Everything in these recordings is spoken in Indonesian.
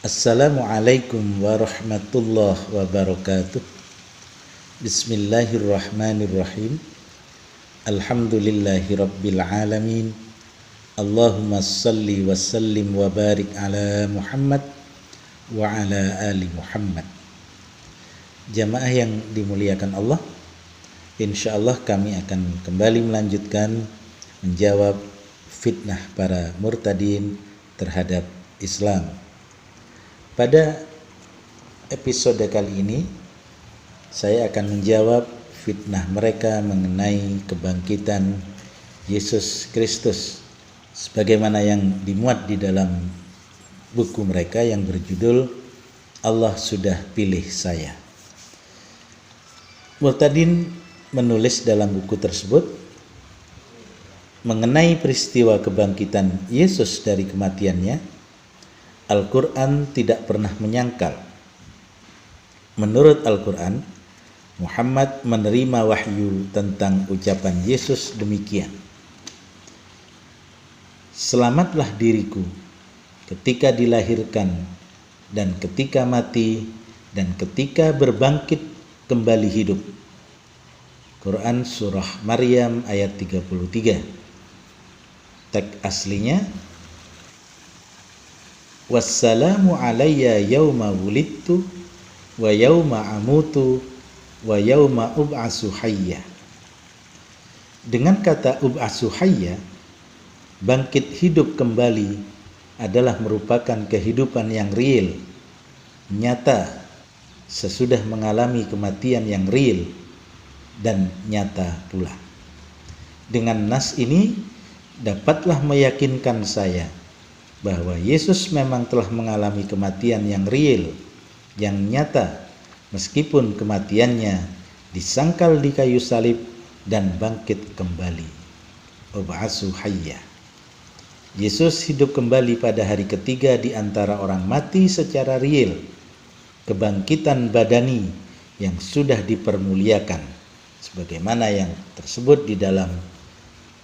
Assalamualaikum warahmatullahi wabarakatuh. Bismillahirrahmanirrahim. Alhamdulillahi rabbil alamin. Allahumma salli wa sallim wa barik ala Muhammad wa ala ali Muhammad. Jamaah yang dimuliakan Allah, insyaallah kami akan kembali melanjutkan menjawab fitnah para murtadin terhadap Islam. Pada episode kali ini saya akan menjawab fitnah mereka mengenai kebangkitan Yesus Kristus sebagaimana yang dimuat di dalam buku mereka yang berjudul Allah Sudah Pilih Saya. Murtadin menulis dalam buku tersebut mengenai peristiwa kebangkitan Yesus dari kematiannya. Al-Quran tidak pernah menyangkal. Menurut Al-Quran, Muhammad menerima wahyu tentang ucapan Yesus demikian. Selamatlah diriku ketika dilahirkan dan ketika mati dan ketika berbangkit kembali hidup. Quran Surah Maryam ayat 33. Teks aslinya, Wassalamu alayya yawma wulidtu wa yawma amutu wa yawma ub'asu hayya. Dengan kata ub'asu hayya, bangkit hidup kembali adalah merupakan kehidupan yang real, nyata, sesudah mengalami kematian yang real dan nyata pula. Dengan nas ini dapatlah meyakinkan saya bahwa Yesus memang telah mengalami kematian yang real, yang nyata, meskipun kematiannya disangkal di kayu salib dan bangkit kembali. Ub'asu hayya. Yesus hidup kembali pada hari ketiga di antara orang mati secara real, kebangkitan badani yang sudah dipermuliakan, sebagaimana yang tersebut di dalam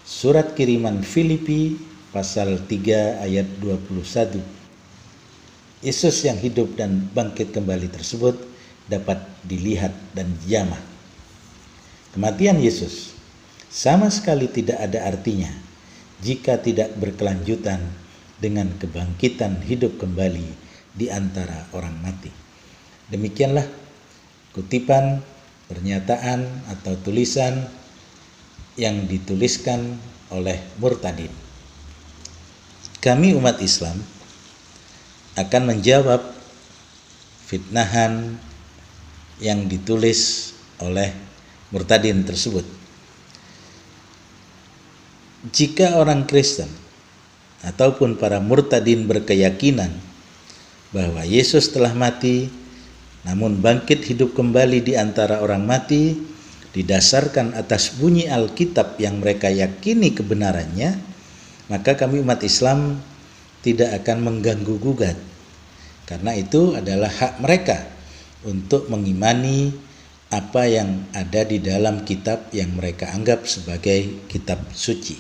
surat kiriman Filipi pasal 3 ayat 21. Yesus yang hidup dan bangkit kembali tersebut dapat dilihat dan dijamah. Kematian Yesus sama sekali tidak ada artinya jika tidak berkelanjutan dengan kebangkitan hidup kembali di antara orang mati. Demikianlah kutipan, pernyataan atau tulisan yang dituliskan oleh murtadin. Kami umat Islam akan menjawab fitnahan yang ditulis oleh murtadin tersebut. Jika orang Kristen ataupun para murtadin berkeyakinan bahwa Yesus telah mati namun bangkit hidup kembali di antara orang mati didasarkan atas bunyi Alkitab yang mereka yakini kebenarannya, maka kami umat Islam tidak akan mengganggu gugat. Karena itu adalah hak mereka untuk mengimani apa yang ada di dalam kitab yang mereka anggap sebagai kitab suci.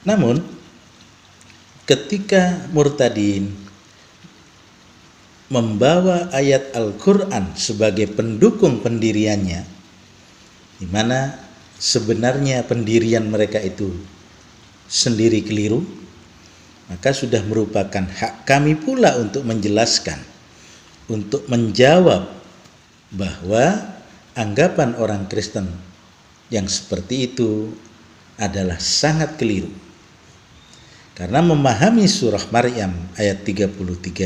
Namun, ketika murtadin membawa ayat Al-Quran sebagai pendukung pendiriannya, di mana sebenarnya pendirian mereka itu sendiri keliru, maka sudah merupakan hak kami pula untuk menjelaskan, untuk menjawab bahwa anggapan orang Kristen yang seperti itu adalah sangat keliru. Karena memahami surah Maryam ayat 33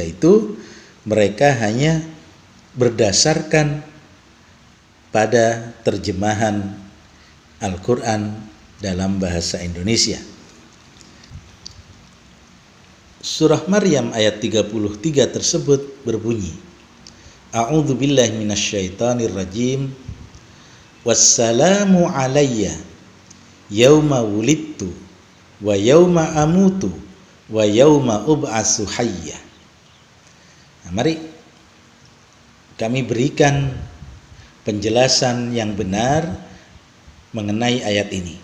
itu mereka hanya berdasarkan pada terjemahan Al-Quran dalam bahasa Indonesia. Surah Maryam ayat 33 tersebut berbunyi, A'udzu billahi minasyaitonir rajim. Wassalamu alayya yauma wulidtu wa yauma amutu wa yauma ub'asu hayya. Nah, mari kami berikan penjelasan yang benar mengenai ayat ini.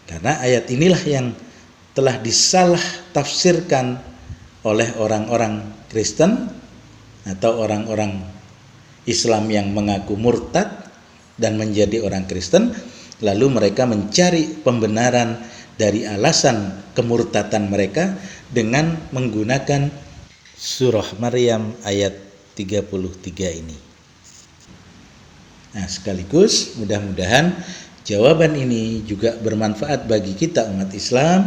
Karena ayat inilah yang telah disalah tafsirkan oleh orang-orang Kristen atau orang-orang Islam yang mengaku murtad dan menjadi orang Kristen, lalu mereka mencari pembenaran dari alasan kemurtadan mereka dengan menggunakan surah Maryam ayat 33 ini. Nah, sekaligus mudah-mudahan jawaban ini juga bermanfaat bagi kita umat Islam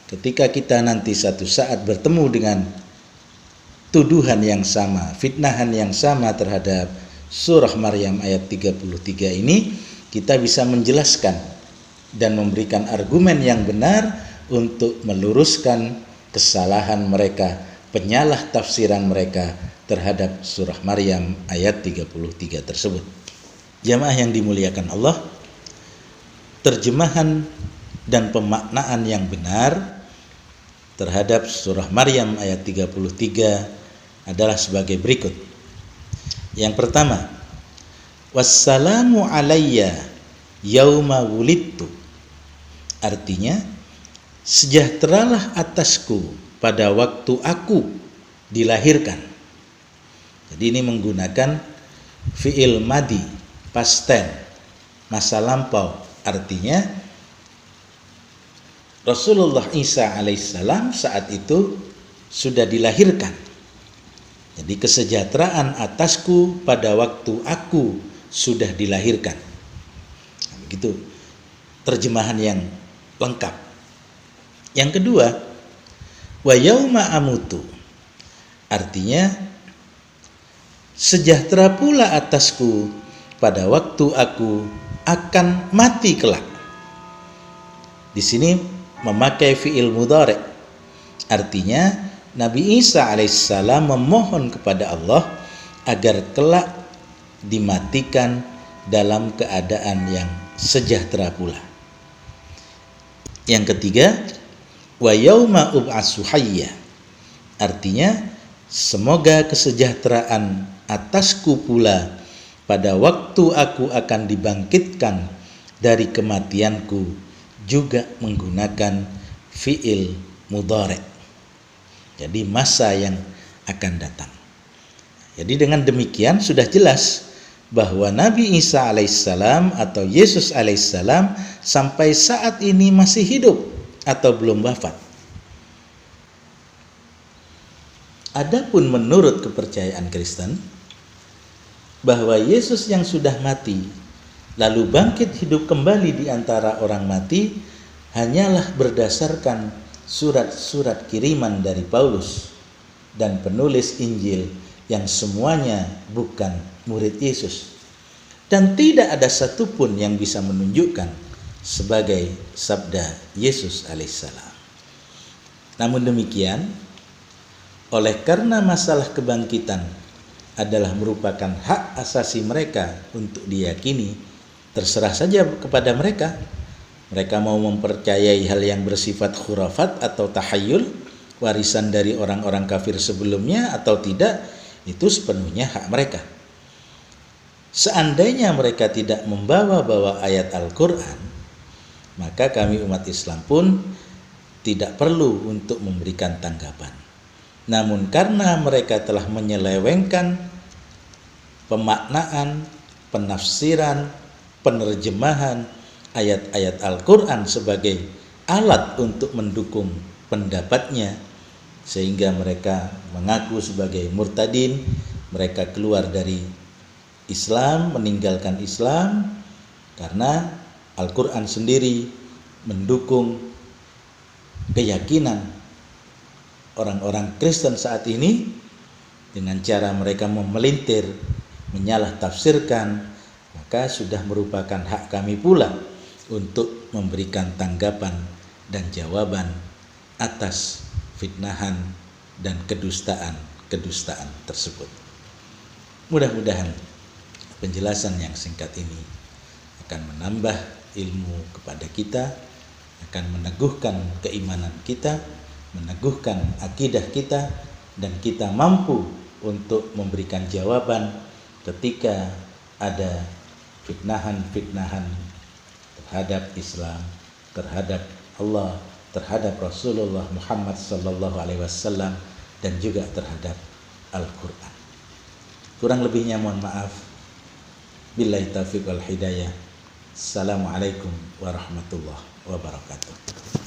ketika kita nanti satu saat bertemu dengan tuduhan yang sama, fitnahan yang sama terhadap surah Maryam ayat 33 ini, kita bisa menjelaskan dan memberikan argumen yang benar untuk meluruskan kesalahan mereka, penyalah tafsiran mereka terhadap surah Maryam ayat 33 tersebut. Jamaah yang dimuliakan Allah, terjemahan dan pemaknaan yang benar terhadap surah Maryam ayat 33 adalah sebagai berikut. Yang pertama, wassalamu alayya yauma wulidtu. Artinya, sejahteralah atasku pada waktu aku dilahirkan. Jadi ini menggunakan fi'il madi, past tense, masa lampau. Artinya Rasulullah Isa alaihissalam saat itu sudah dilahirkan. Jadi kesejahteraan atasku pada waktu aku sudah dilahirkan. Begitu terjemahan yang lengkap. Yang kedua, wa yauma amutu. Artinya sejahtera pula atasku pada waktu aku akan mati kelak. Di sini memakai fi'il mudhari'. Artinya Nabi Isa alaihissalam memohon kepada Allah agar kelak dimatikan dalam keadaan yang sejahtera pula. Yang ketiga, wa yauma ub'atsu hayya. Artinya semoga kesejahteraan atasku pula pada waktu aku akan dibangkitkan dari kematianku, juga menggunakan fi'il mudhari'. Jadi masa yang akan datang. Jadi dengan demikian sudah jelas bahwa Nabi Isa alaihissalam atau Yesus alaihissalam sampai saat ini masih hidup atau belum wafat. Adapun menurut kepercayaan Kristen, bahwa Yesus yang sudah mati lalu bangkit hidup kembali di antara orang mati hanyalah berdasarkan surat-surat kiriman dari Paulus dan penulis Injil yang semuanya bukan murid Yesus, dan tidak ada satupun yang bisa menunjukkan sebagai sabda Yesus alaihissalam. Namun demikian, oleh karena masalah kebangkitan adalah merupakan hak asasi mereka untuk diyakini, terserah saja kepada mereka. Mereka mau mempercayai hal yang bersifat khurafat atau tahayul, warisan dari orang-orang kafir sebelumnya atau tidak, itu sepenuhnya hak mereka. Seandainya mereka tidak membawa-bawa ayat Al-Quran, maka kami umat Islam pun tidak perlu untuk memberikan tanggapan. Namun karena mereka telah menyelewengkan pemaknaan, penafsiran, penerjemahan ayat-ayat Al-Quran sebagai alat untuk mendukung pendapatnya, sehingga mereka mengaku sebagai murtadin, mereka keluar dari Islam, meninggalkan Islam, karena Al-Quran sendiri mendukung keyakinan orang-orang Kristen saat ini dengan cara mereka memelintir, menyalah tafsirkan, maka sudah merupakan hak kami pula untuk memberikan tanggapan dan jawaban atas fitnahan dan kedustaan tersebut. Mudah-mudahan penjelasan yang singkat ini akan menambah ilmu kepada kita, akan meneguhkan keimanan kita, meneguhkan akidah kita, dan kita mampu untuk memberikan jawaban ketika ada fitnahan-fitnahan terhadap Islam, terhadap Allah, terhadap Rasulullah Muhammad sallallahu alaihi wasallam, dan juga terhadap Al-Quran. Kurang lebihnya mohon maaf. Billahi taufiq wal hidayah. Assalamualaikum warahmatullahi wabarakatuh.